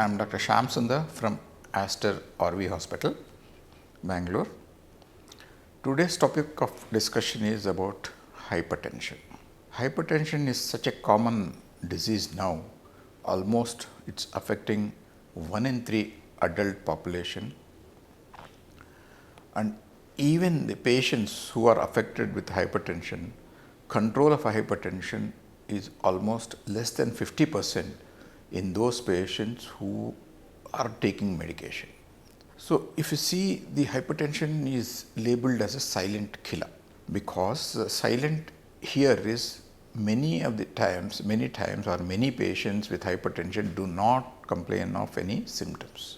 I am Dr. Shyam Sundar from Aster RV Hospital, Bangalore. Today's topic of discussion is about hypertension. Hypertension is such a common disease now. Almost it's affecting 1 in 3 adult population, and even the patients who are affected with hypertension, control of hypertension is almost less than 50% in those patients who are taking medication. So, if you see, the hypertension is labeled as a silent killer, because silent here is many times many patients with hypertension do not complain of any symptoms,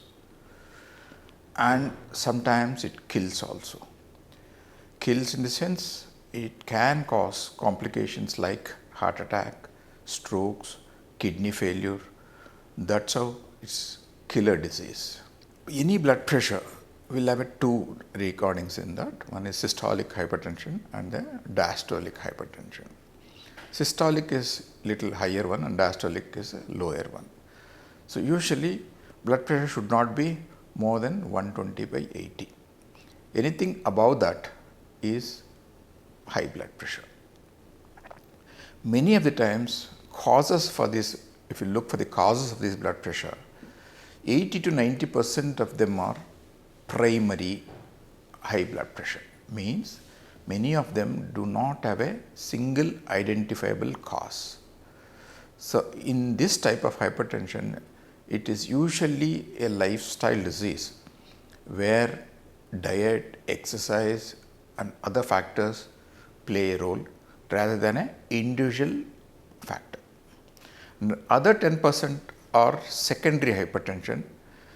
and sometimes it kills also. Kills in the sense it can cause complications like heart attack, strokes, kidney failure. That's how it's killer disease. Any blood pressure will have two recordings in that. One is systolic hypertension and the diastolic hypertension. Systolic is little higher one and diastolic is a lower one. So usually blood pressure should not be more than 120/80. Anything above that is high blood pressure. Many of the times causes for this, if you look for the causes of this blood pressure, 80 to 90% of them are primary high blood pressure. Means many of them do not have a single identifiable cause. So in this type of hypertension, it is usually a lifestyle disease where diet, exercise and other factors play a role rather than an individual factor. And other 10% are secondary hypertension,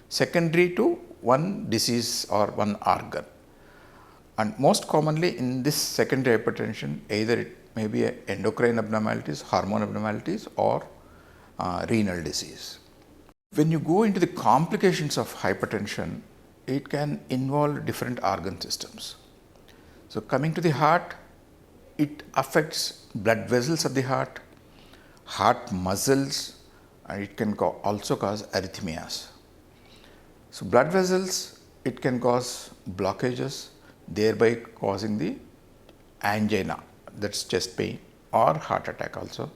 secondary to one disease or one organ. And most commonly in this secondary hypertension, either it may be endocrine abnormalities, hormone abnormalities or renal disease. When you go into the complications of hypertension, it can involve different organ systems. So coming to the heart, it affects blood vessels of the heart muscles, and it can also cause arrhythmias. So blood vessels, it can cause blockages, thereby causing the angina, that's chest pain, or heart attack also.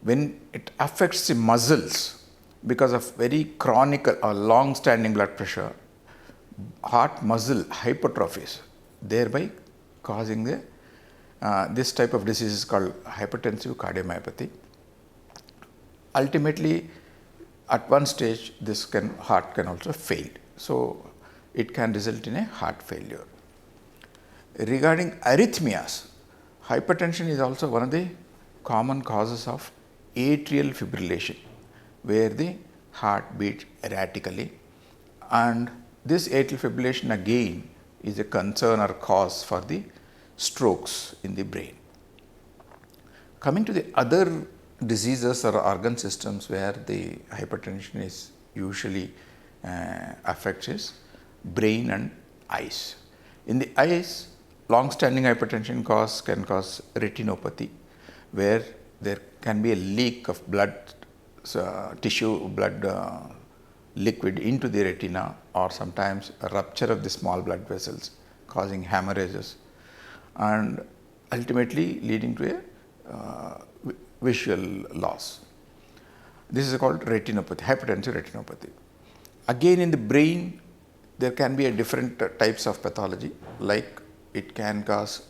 When it affects the muscles, because of very chronic or long standing blood pressure, heart muscle hypertrophies, thereby causing the this type of disease is called hypertensive cardiomyopathy. Ultimately, at one stage, this heart can also fail. So it can result in a heart failure. Regarding arrhythmias, hypertension is also one of the common causes of atrial fibrillation, where the heart beats erratically, and this atrial fibrillation again is a concern or cause for the strokes in the brain. Coming to the other diseases or organ systems where the hypertension is usually affects is brain and eyes. In the eyes, long-standing hypertension can cause retinopathy, where there can be a leak of blood liquid into the retina, or sometimes a rupture of the small blood vessels causing hemorrhages and ultimately leading to a visual loss. This is called retinopathy, hypertensive retinopathy. Again, in the brain, there can be a different types of pathology, like it can cause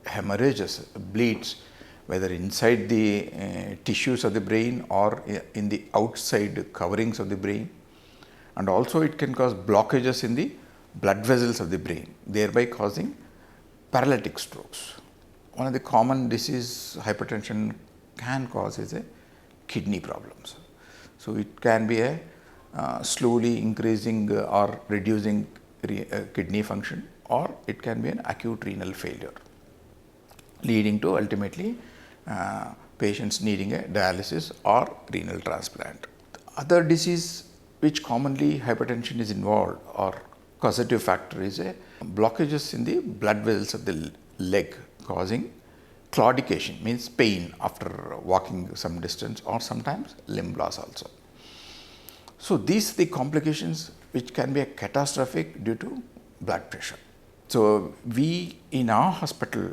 hemorrhages, bleeds, whether inside the tissues of the brain or in the outside coverings of the brain, and also it can cause blockages in the blood vessels of the brain, thereby causing paralytic strokes. One of the common disease hypertension can cause is a kidney problems. So it can be a slowly increasing or reducing kidney function, or it can be an acute renal failure, leading to ultimately patients needing a dialysis or renal transplant. Other disease which commonly hypertension is involved or causative factor is a blockages in the blood vessels of the leg, causing claudication, means pain after walking some distance, or sometimes limb loss also. So these are the complications which can be catastrophic due to blood pressure. So we in our hospital,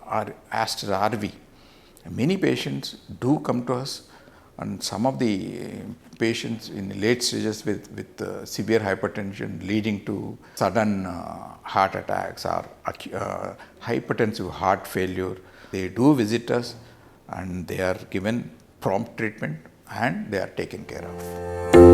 our Aster RV, many patients do come to us, and some of the patients in late stages with severe hypertension leading to sudden heart attacks or hypertensive heart failure, they do visit us and they are given prompt treatment and they are taken care of.